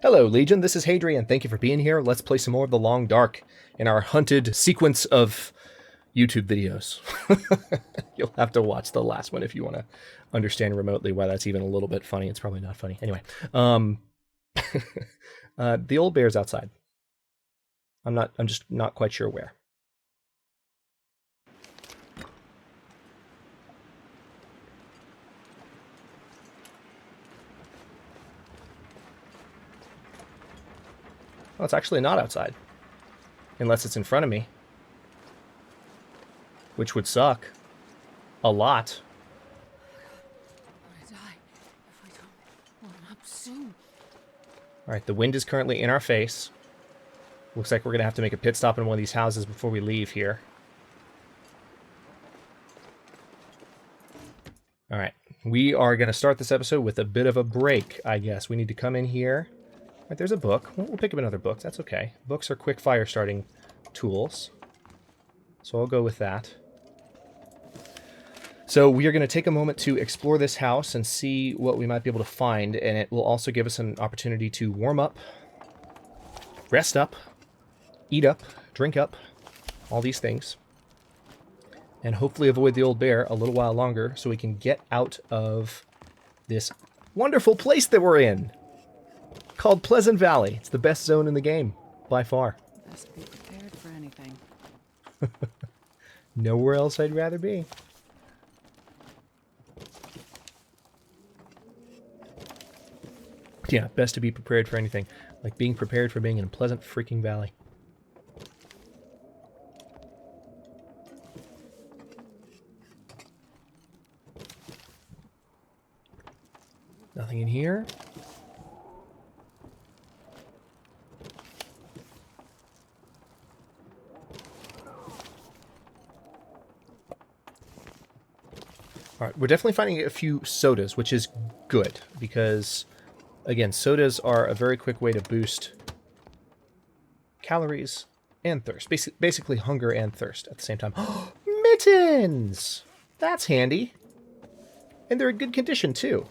Hello, Legion. This is Hadrian. Thank you for being here. Let's play some more of The Long Dark in our hunted sequence of YouTube videos. You'll have to watch the last one if you want to understand remotely why that's even a little bit funny. It's probably not funny. Anyway, the old bear's outside. I'm just not quite sure where. Well, it's actually not outside. Unless it's in front of me. Which would suck. A lot. I'm gonna die if we don't warm up soon. Alright, the wind is currently in our face. Looks like we're going to have to make a pit stop in one of these houses before we leave here. Alright, we are going to start this episode with a bit of a break, I guess. We need to come in here. Alright, there's a book. We'll pick up another book. That's okay. Books are quick fire starting tools. So I'll go with that. So we are going to take a moment to explore this house and see what we might be able to find. And it will also give us an opportunity to warm up, rest up, eat up, drink up, all these things. And hopefully avoid the old bear a little while longer so we can get out of this wonderful place that we're in. Called Pleasant Valley. It's the best zone in the game, by far. Best be prepared for anything. Nowhere else I'd rather be. Yeah, best to be prepared for anything. Like being prepared for being in Pleasant freaking Valley. Nothing in here. Alright, we're definitely finding a few sodas, which is good, because, again, sodas are a very quick way to boost calories and thirst. Basically hunger and thirst at the same time. Mittens! That's handy. And they're in good condition, too.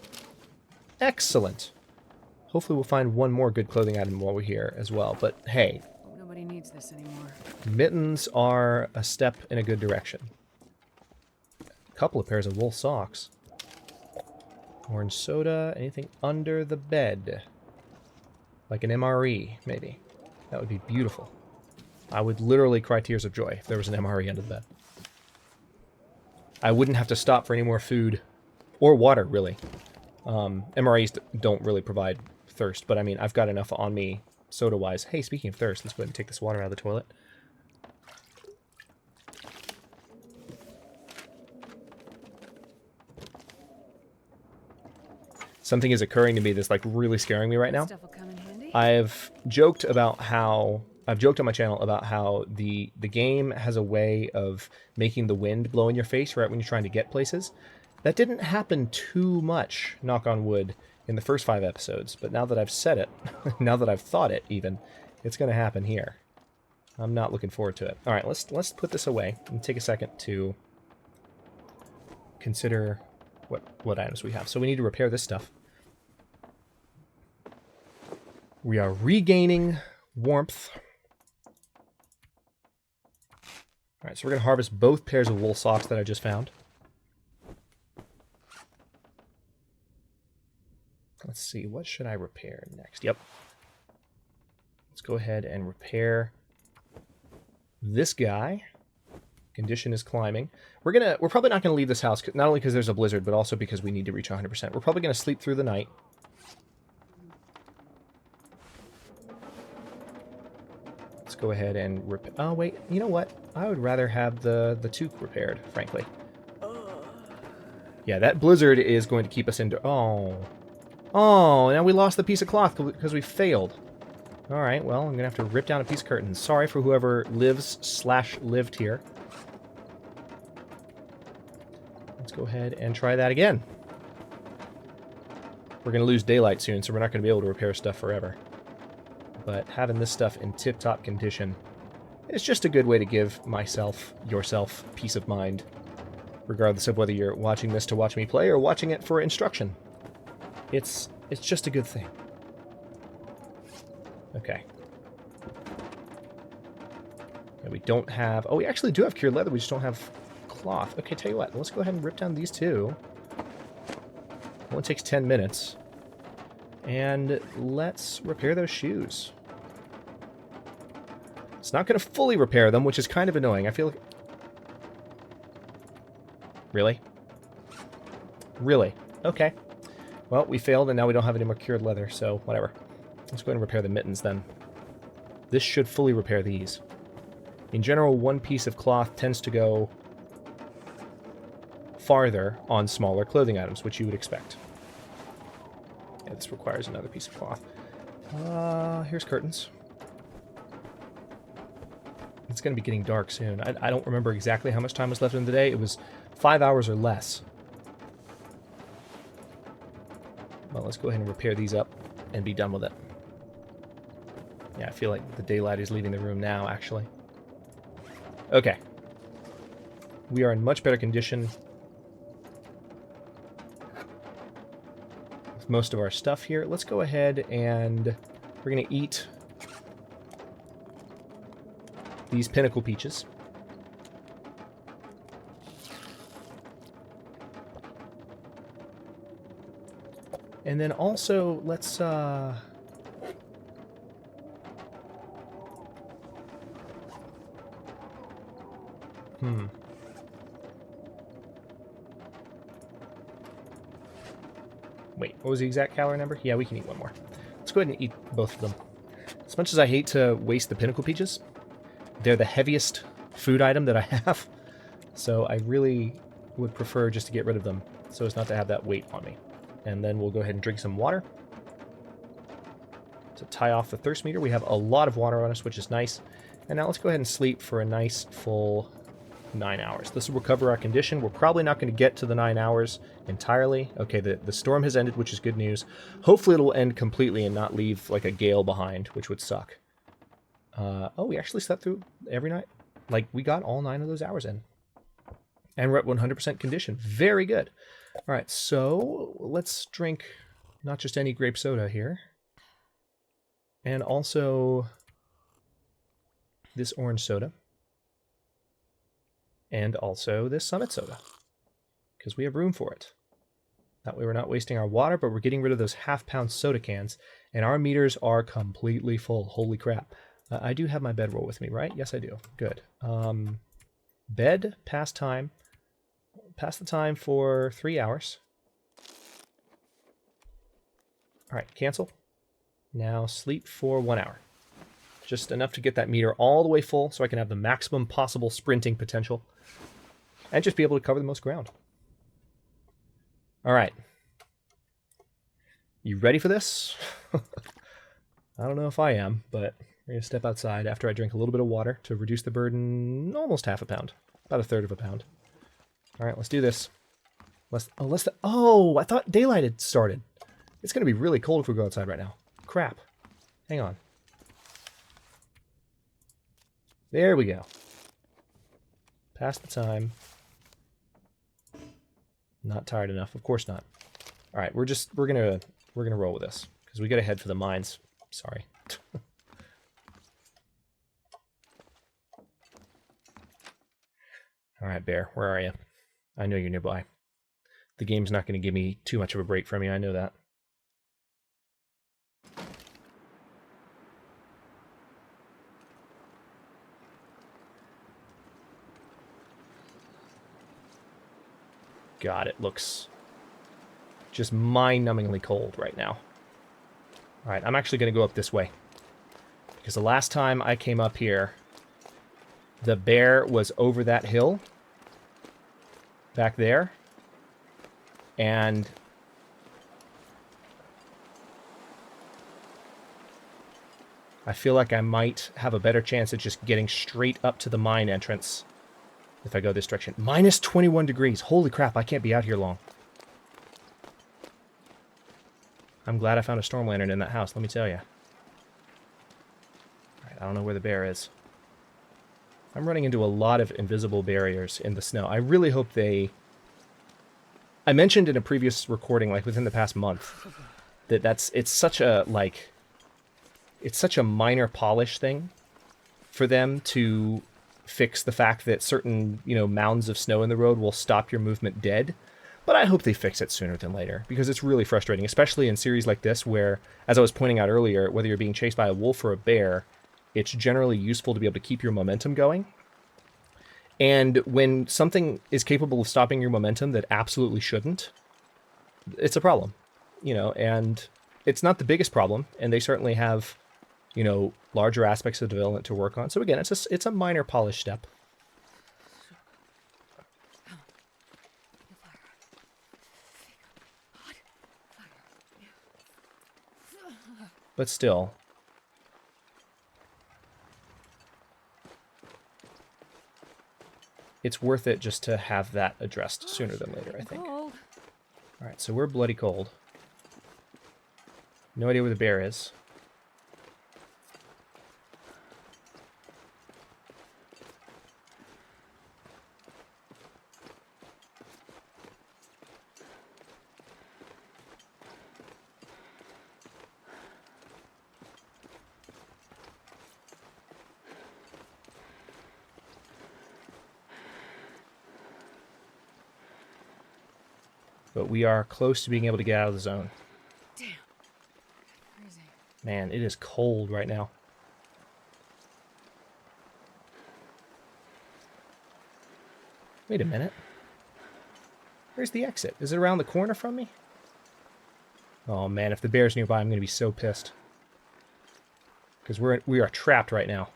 Excellent. Hopefully we'll find one more good clothing item while we're here as well, but hey. Nobody needs this anymore. Mittens are a step in a good direction. Couple of pairs of wool socks. Orange soda. Anything under the bed? Like an MRE, maybe. That would be beautiful. I would literally cry tears of joy if there was an MRE under the bed. I wouldn't have to stop for any more food. Or water, really. MREs don't really provide thirst, but I mean, I've got enough on me soda-wise. Hey, speaking of thirst, let's go ahead and take this water out of the toilet. Something is occurring to me that's like really scaring me right now. Stuff will come in handy. I've joked on my channel about how the game has a way of making the wind blow in your face right when you're trying to get places. That didn't happen too much, knock on wood, in the first 5 episodes, but now that I've said it, now that I've thought it even, it's going to happen here. I'm not looking forward to it. All right, let's put this away and take a second to consider what items we have. So we need to repair this stuff. We are regaining warmth. All right, so we're going to harvest both pairs of wool socks that I just found. Let's see, what should I repair next? Yep. Let's go ahead and repair this guy. Condition is climbing. We're probably not gonna leave this house, not only because there's a blizzard, but also because we need to reach 100%. We're probably gonna sleep through the night. Let's go ahead and repair. Oh wait, you know what? I would rather have the toque repaired, frankly. Yeah, that blizzard is going to keep us into. Oh, now we lost the piece of cloth because we failed. Alright, well, I'm going to have to rip down a piece of curtain. Sorry for whoever lived here. Let's go ahead and try that again. We're going to lose daylight soon, so we're not going to be able to repair stuff forever. But having this stuff in tip-top condition is just a good way to give yourself, peace of mind. Regardless of whether you're watching this to watch me play or watching it for instruction. It's just a good thing. Okay. And we don't have... Oh, we actually do have cured leather. We just don't have cloth. Okay, tell you what. Let's go ahead and rip down these two. Only takes 10 minutes. And let's repair those shoes. It's not going to fully repair them, which is kind of annoying. I feel like... Really? Really? Okay. Well, we failed, and now we don't have any more cured leather, so whatever. Let's go ahead and repair the mittens, then. This should fully repair these. In general, one piece of cloth tends to go farther on smaller clothing items, which you would expect. Yeah, this requires another piece of cloth. Here's curtains. It's going to be getting dark soon. I don't remember exactly how much time was left in the day. It was 5 hours or less. Well, let's go ahead and repair these up and be done with it. Yeah, I feel like the daylight is leaving the room now, actually. Okay. We are in much better condition with most of our stuff here. Let's go ahead and we're going to eat these pinnacle peaches. And then also, let's, Wait, what was the exact calorie number? Yeah, we can eat one more. Let's go ahead and eat both of them. As much as I hate to waste the pinnacle peaches, they're the heaviest food item that I have. So I really would prefer just to get rid of them so as not to have that weight on me. And then we'll go ahead and drink some water to tie off the thirst meter. We have a lot of water on us, which is nice. And now let's go ahead and sleep for a nice full 9 hours. This will recover our condition. We're probably not going to get to the 9 hours entirely. Okay, the storm has ended, which is good news. Hopefully it'll end completely and not leave like a gale behind, which would suck. Oh, we actually slept through every night. Like, we got all 9 of those hours in. And we're at 100% condition. Very good. All right, so let's drink not just any grape soda here. And also this orange soda. And also this Summit soda. Because we have room for it. That way we're not wasting our water, but we're getting rid of those half-pound soda cans. And our meters are completely full. Holy crap. I do have my bedroll with me, right? Yes, I do. Good. Bed, pass time. Pass the time for 3 hours. All right, cancel. Now sleep for 1 hour. Just enough to get that meter all the way full so I can have the maximum possible sprinting potential. And just be able to cover the most ground. All right. You ready for this? I don't know if I am, but we're going to step outside after I drink a little bit of water to reduce the burden almost half a pound. About a third of a pound. All right, let's do this. Oh, I thought daylight had started. It's going to be really cold if we go outside right now. Crap. Hang on. There we go. Past the time. Not tired enough. Of course not. All right, we're gonna roll with this because we got to head for the mines. Sorry. All right, Bear, where are you? I know you're nearby. The game's not going to give me too much of a break from you. I know that. God, it looks just mind-numbingly cold right now. All right, I'm actually going to go up this way. Because the last time I came up here, the bear was over that hill. Back there. And I feel like I might have a better chance of just getting straight up to the mine entrance if I go this direction. Minus 21 degrees. Holy crap, I can't be out here long. I'm glad I found a storm lantern in that house, let me tell you. Alright, I don't know where the bear is. I'm running into a lot of invisible barriers in the snow. I really hope they... I mentioned in a previous recording, like within the past month, that it's such a, like... it's such a minor polish thing for them to fix the fact that certain, mounds of snow in the road will stop your movement dead. But I hope they fix it sooner than later, because it's really frustrating, especially in series like this where, as I was pointing out earlier, whether you're being chased by a wolf or a bear, it's generally useful to be able to keep your momentum going. And when something is capable of stopping your momentum that absolutely shouldn't, it's a problem, and it's not the biggest problem, and they certainly have, larger aspects of development to work on. So again, it's a minor polish step. But still, it's worth it just to have that addressed sooner than later, I think. All right, so we're bloody cold. No idea where the bear is. But we are close to being able to get out of the zone. Damn. Freezing. Man, it is cold right now. Wait a minute. Where's the exit? Is it around the corner from me? Oh man, if the bear's nearby, I'm going to be so pissed. Because we are trapped right now.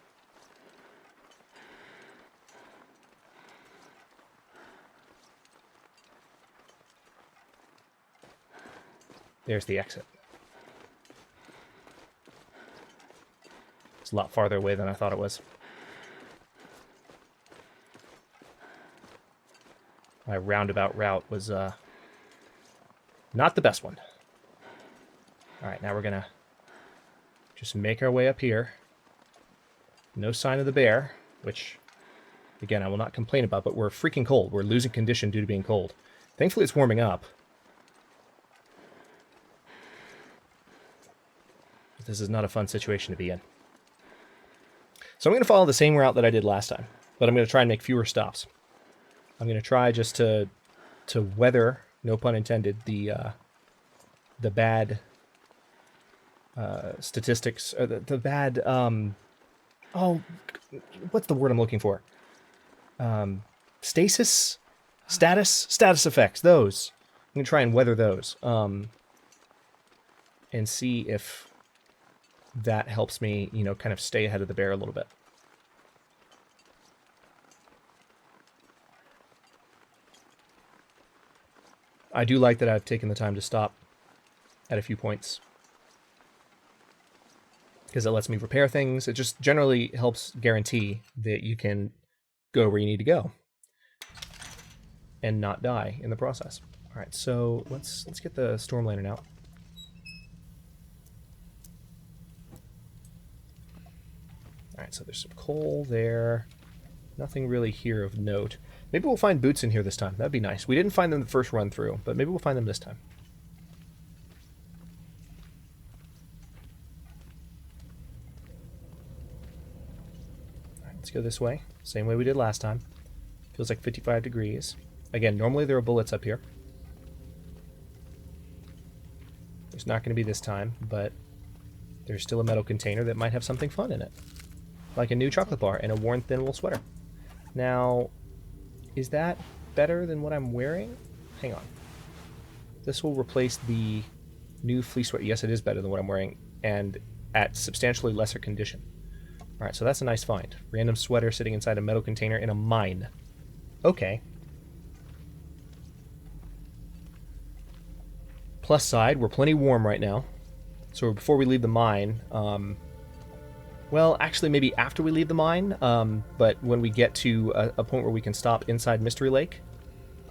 There's the exit. It's a lot farther away than I thought it was. My roundabout route was not the best one. Alright, now we're gonna just make our way up here. No sign of the bear, which, again, I will not complain about, but we're freaking cold. We're losing condition due to being cold. Thankfully, it's warming up. This is not a fun situation to be in. So I'm going to follow the same route that I did last time, but I'm going to try and make fewer stops. I'm going to try just to weather, no pun intended, the bad statistics, or the bad, what's the word I'm looking for? Status effects, those. I'm going to try and weather those, and see if that helps me, kind of stay ahead of the bear a little bit. I do like that I've taken the time to stop at a few points, because it lets me repair things. It just generally helps guarantee that you can go where you need to go and not die in the process. All right, so let's get the storm lantern out. Alright, so there's some coal there. Nothing really here of note. Maybe we'll find boots in here this time. That'd be nice. We didn't find them the first run through, but maybe we'll find them this time. Alright, let's go this way. Same way we did last time. Feels like 55 degrees. Again, normally there are bullets up here. There's not going to be this time, but there's still a metal container that might have something fun in it. Like a new chocolate bar and a worn thin wool sweater. Now, is that better than what I'm wearing? Hang on. This will replace the new fleece sweater. Yes, it is better than what I'm wearing, and at substantially lesser condition. Alright, so that's a nice find. Random sweater sitting inside a metal container in a mine. Okay. Plus side, we're plenty warm right now. So before we leave the mine, well, actually, maybe after we leave the mine, but when we get to a point where we can stop inside Mystery Lake,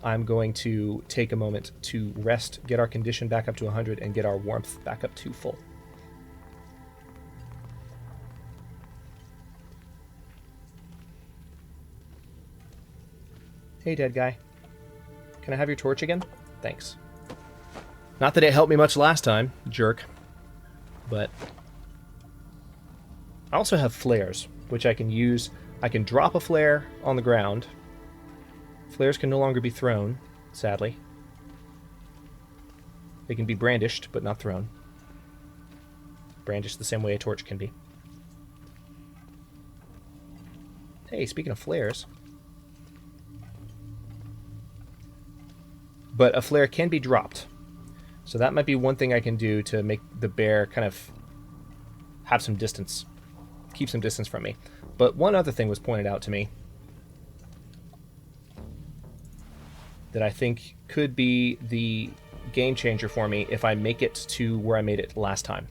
I'm going to take a moment to rest, get our condition back up to 100, and get our warmth back up to full. Hey, dead guy. Can I have your torch again? Thanks. Not that it helped me much last time, jerk, but I also have flares, which I can use. I can drop a flare on the ground. Flares can no longer be thrown, sadly. They can be brandished, but not thrown. Brandished the same way a torch can be. Hey, speaking of flares. But a flare can be dropped. So that might be one thing I can do to make the bear kind of have some distance. Keep some distance from me. But one other thing was pointed out to me that I think could be the game changer for me if I make it to where I made it last time.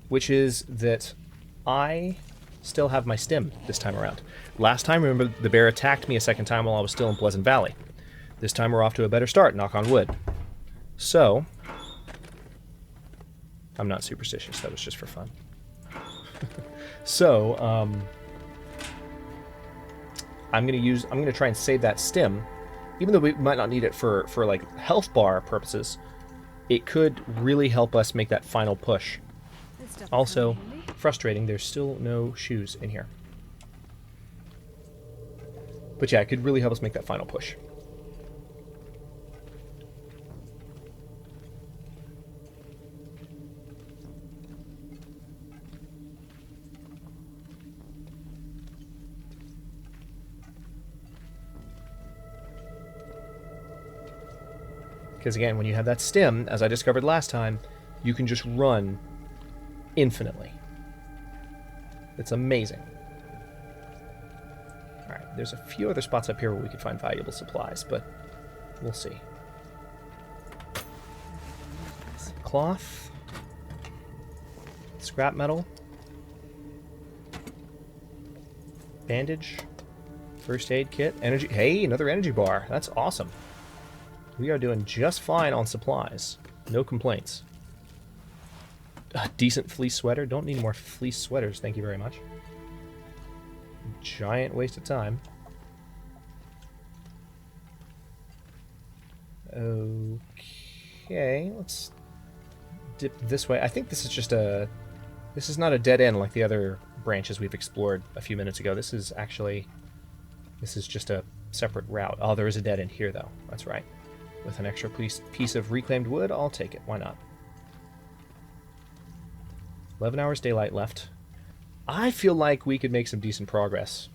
Which is that I still have my stim this time around. Last time, remember, the bear attacked me a second time while I was still in Pleasant Valley. This time we're off to a better start, knock on wood. So, I'm not superstitious, that was just for fun. So, I'm gonna try and save that stim. Even though we might not need it for like health bar purposes, it could really help us make that final push. Also, frustrating, there's still no shoes in here. But yeah, it could really help us make that final push. Because again, when you have that stim, as I discovered last time, you can just run infinitely. It's amazing. Alright, there's a few other spots up here where we could find valuable supplies, but we'll see. Cloth. Scrap metal. Bandage. First aid kit. Energy. Hey, another energy bar. That's awesome. We are doing just fine on supplies. No complaints. A decent fleece sweater. Don't need more fleece sweaters, thank you very much. Giant waste of time. Okay, let's dip this way. I think this is just a... This is not a dead end like the other branches we've explored a few minutes ago. This is actually... This is just a separate route. Oh, there is a dead end here, though. That's right. With an extra piece of reclaimed wood, I'll take it. Why not? 11 hours daylight left. I feel like we could make some decent progress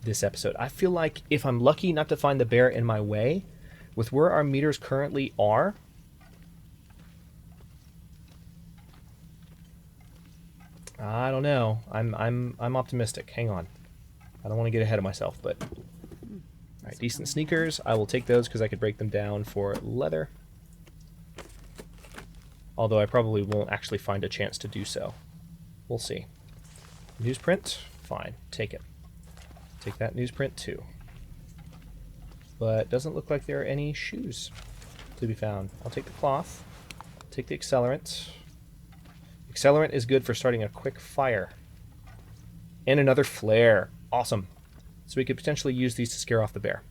this episode. I feel like if I'm lucky not to find the bear in my way, with where our meters currently are, I don't know. I'm optimistic. Hang on. I don't want to get ahead of myself, but... Alright, decent sneakers. I will take those because I could break them down for leather. Although I probably won't actually find a chance to do so. We'll see. Newsprint? Fine. Take it. Take that newsprint too. But doesn't look like there are any shoes to be found. I'll take the cloth. Take the accelerant. Accelerant is good for starting a quick fire. And another flare. Awesome. So we could potentially use these to scare off the bear.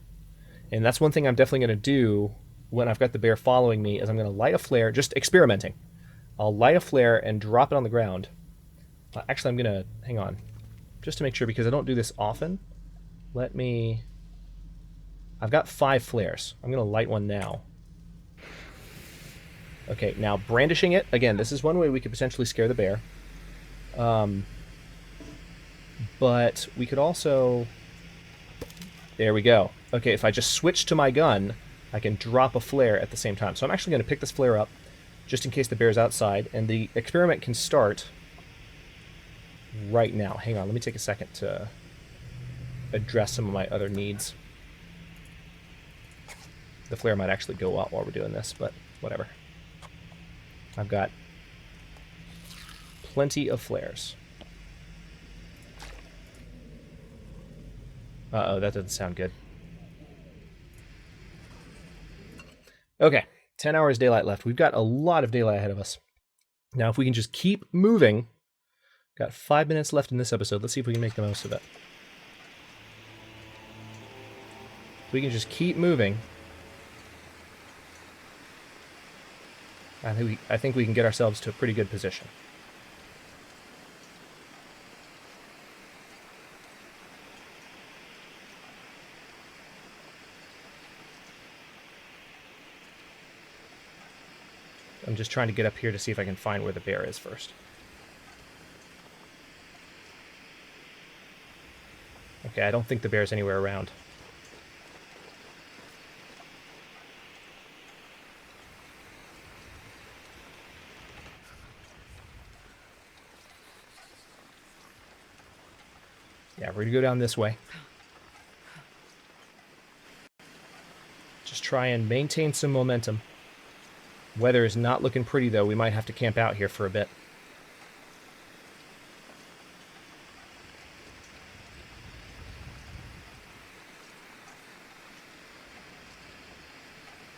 And that's one thing I'm definitely going to do when I've got the bear following me, is I'm going to light a flare, just experimenting. I'll light a flare and drop it on the ground. Actually, I'm going to... Hang on. Just to make sure, because I don't do this often. Let me... I've got 5 flares. I'm going to light one now. Okay, now brandishing it. Again, this is one way we could potentially scare the bear. But we could also... There we go. Okay, if I just switch to my gun, I can drop a flare at the same time. So I'm actually going to pick this flare up, just in case the bear's outside, and the experiment can start right now. Hang on, let me take a second to address some of my other needs. The flare might actually go out while we're doing this, but whatever. I've got plenty of flares. Uh-oh, that doesn't sound good. Okay, 10 hours daylight left. We've got a lot of daylight ahead of us. Now, if we can just keep moving... Got 5 minutes left in this episode. Let's see if we can make the most of it. If we can just keep moving... I think we can get ourselves to a pretty good position. I'm just trying to get up here to see if I can find where the bear is first. Okay, I don't think the bear's anywhere around. Yeah, we're going to go down this way. Just try and maintain some momentum. Weather is not looking pretty, though. We might have to camp out here for a bit.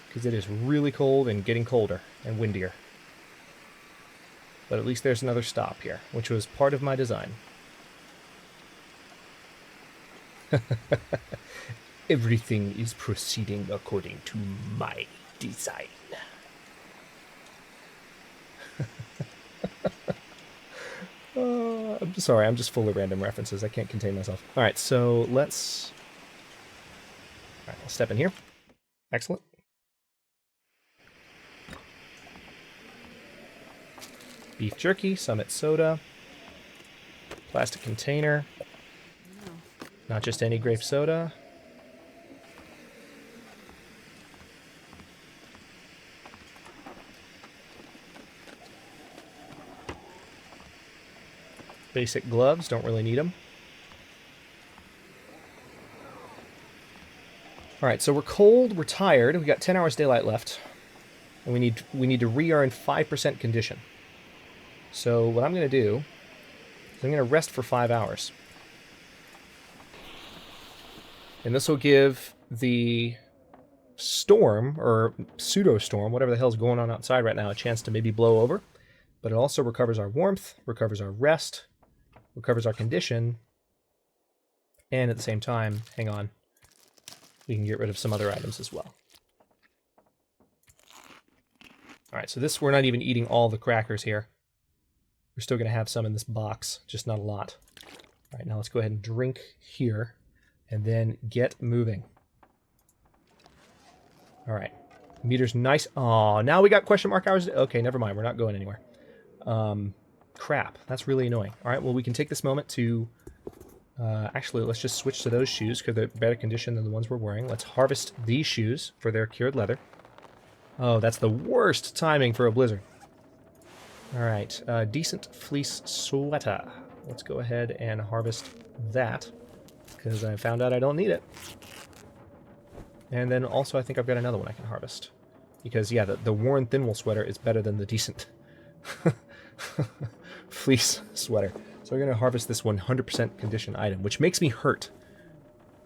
Because it is really cold and getting colder and windier. But at least there's another stop here, which was part of my design. Everything is proceeding according to my design. I'm sorry, I'm just full of random references. I can't contain myself. Alright, so let's... Alright, I'll step in here. Excellent. Beef jerky, Summit soda, plastic container, not just any grape soda. Basic gloves, don't really need them. Alright, so we're cold, we're tired, we got 10 hours daylight left, and we need to re-earn 5% condition. So what I'm going to do is I'm going to rest for 5 hours. And this will give the storm, or pseudo-storm, whatever the hell's going on outside right now, a chance to maybe blow over. But it also recovers our warmth, recovers our rest, recovers our condition, and at the same time, hang on, we can get rid of some other items as well. Alright, so this, we're not even eating all the crackers here. We're still going to have some in this box, just not a lot. Alright, now let's go ahead and drink here, and then get moving. Alright, meter's nice. Aw, now we got question mark hours. Okay, never mind, we're not going anywhere. Crap, that's really annoying. Alright, well we can take this moment to... actually, let's just switch to those shoes, because they're better condition than the ones we're wearing. Let's harvest these shoes for their cured leather. Oh, that's the worst timing for a blizzard. Alright, decent fleece sweater. Let's go ahead and harvest that, because I found out I don't need it. And then also I think I've got another one I can harvest. Because, yeah, the worn thin wool sweater is better than the decent fleece sweater. So we're going to harvest this 100% condition item, which makes me hurt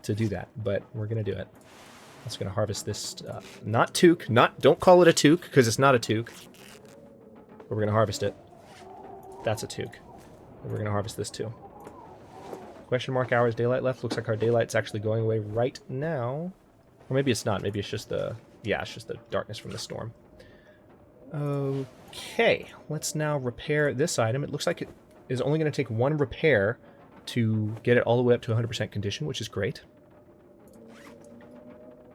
to do that, but we're going to do it. I'm just going to harvest this stuff. Not toque, don't call it a toque, because it's not a toque. But we're going to harvest it. That's a toque. And we're going to harvest this too. Question mark hours, daylight left. Looks like our daylight's actually going away right now. Or maybe it's not. Maybe it's just the... Yeah, it's just the darkness from the storm. Okay, let's now repair this item. It looks like it is only going to take one repair to get it all the way up to 100% condition, which is great.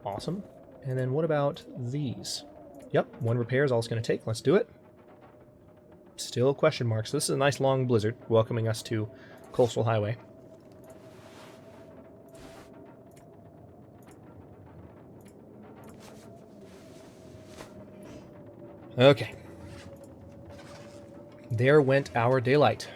Awesome. And then what about these? Yep, one repair is all it's going to take. Let's do it. Still question marks. So this is a nice long blizzard welcoming us to Coastal Highway. Okay. There went our daylight.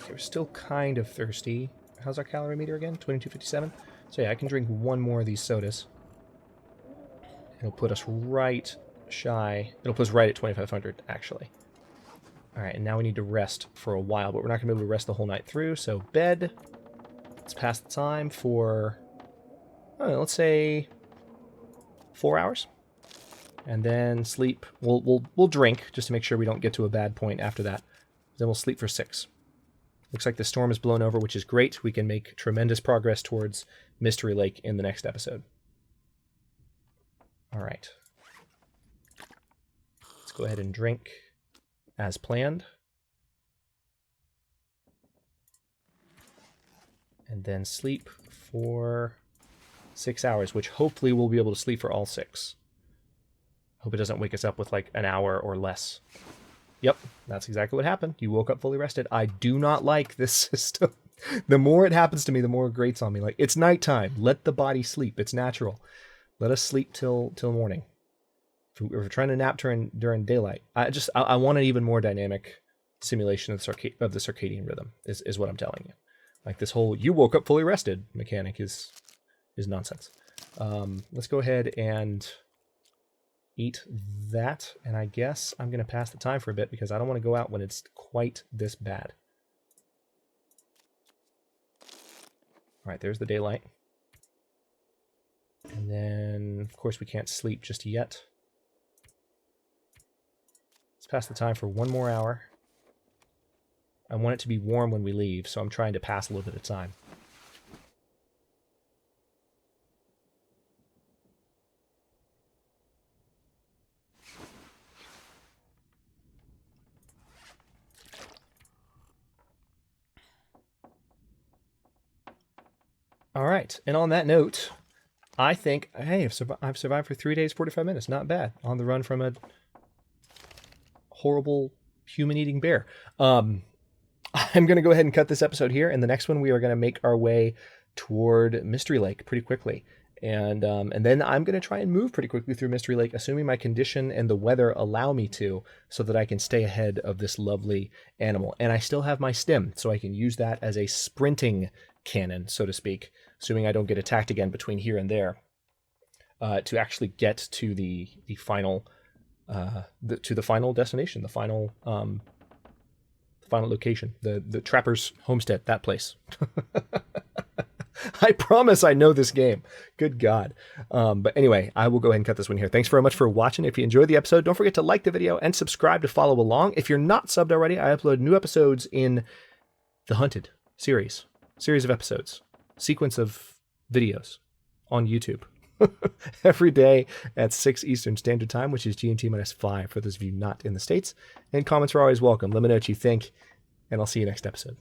We're still kind of thirsty. How's our calorie meter again? 2257? So yeah, I can drink one more of these sodas. It'll put us right shy. It'll put us right at 2500, actually. Alright, and now we need to rest for a while, but we're not going to be able to rest the whole night through, so bed. Let's pass the time for, I don't know, let's say 4 hours. And then sleep. We'll drink, just to make sure we don't get to a bad point after that. Then we'll sleep for 6. Looks like the storm is blown over, which is great. We can make tremendous progress towards Mystery Lake in the next episode. All right. Let's go ahead and drink as planned. And then sleep for 6 hours, which hopefully we'll be able to sleep for all 6. Hope it doesn't wake us up with like an hour or less. Yep, that's exactly what happened. You woke up fully rested. I do not like this system. The more it happens to me, the more it grates on me. Like, it's nighttime. Let the body sleep. It's natural. Let us sleep till morning. If we're trying to nap during daylight, I want an even more dynamic simulation of the circadian rhythm. Is what I'm telling you. Like, this whole "you woke up fully rested" mechanic is nonsense. Let's go ahead and eat that, and I guess I'm going to pass the time for a bit because I don't want to go out when it's quite this bad. All right, there's the daylight. And then, of course, we can't sleep just yet. Let's pass the time for 1 more hour. I want it to be warm when we leave, so I'm trying to pass a little bit of time. All right, and on that note, I think, hey, I've survived for 3 days, 45 minutes. Not bad. On the run from a horrible human-eating bear. I'm going to go ahead and cut this episode here. And the next one, we are going to make our way toward Mystery Lake pretty quickly. And then I'm going to try and move pretty quickly through Mystery Lake, assuming my condition and the weather allow me to, so that I can stay ahead of this lovely animal. And I still have my stim, so I can use that as a sprinting cannon, so to speak, assuming I don't get attacked again between here and there, to actually get to the final final destination, the final location, the Trapper's Homestead, that place. I promise I know this game. Good God. But anyway, I will go ahead and cut this one here. Thanks very much for watching. If you enjoyed the episode, don't forget to like the video and subscribe to follow along. If you're not subbed already, I upload new episodes in the Hunted series of episodes, sequence of videos on YouTube every day at 6 Eastern Standard Time, which is GMT -5 for those of you not in the States. And comments are always welcome. Let me know what you think, and I'll see you next episode.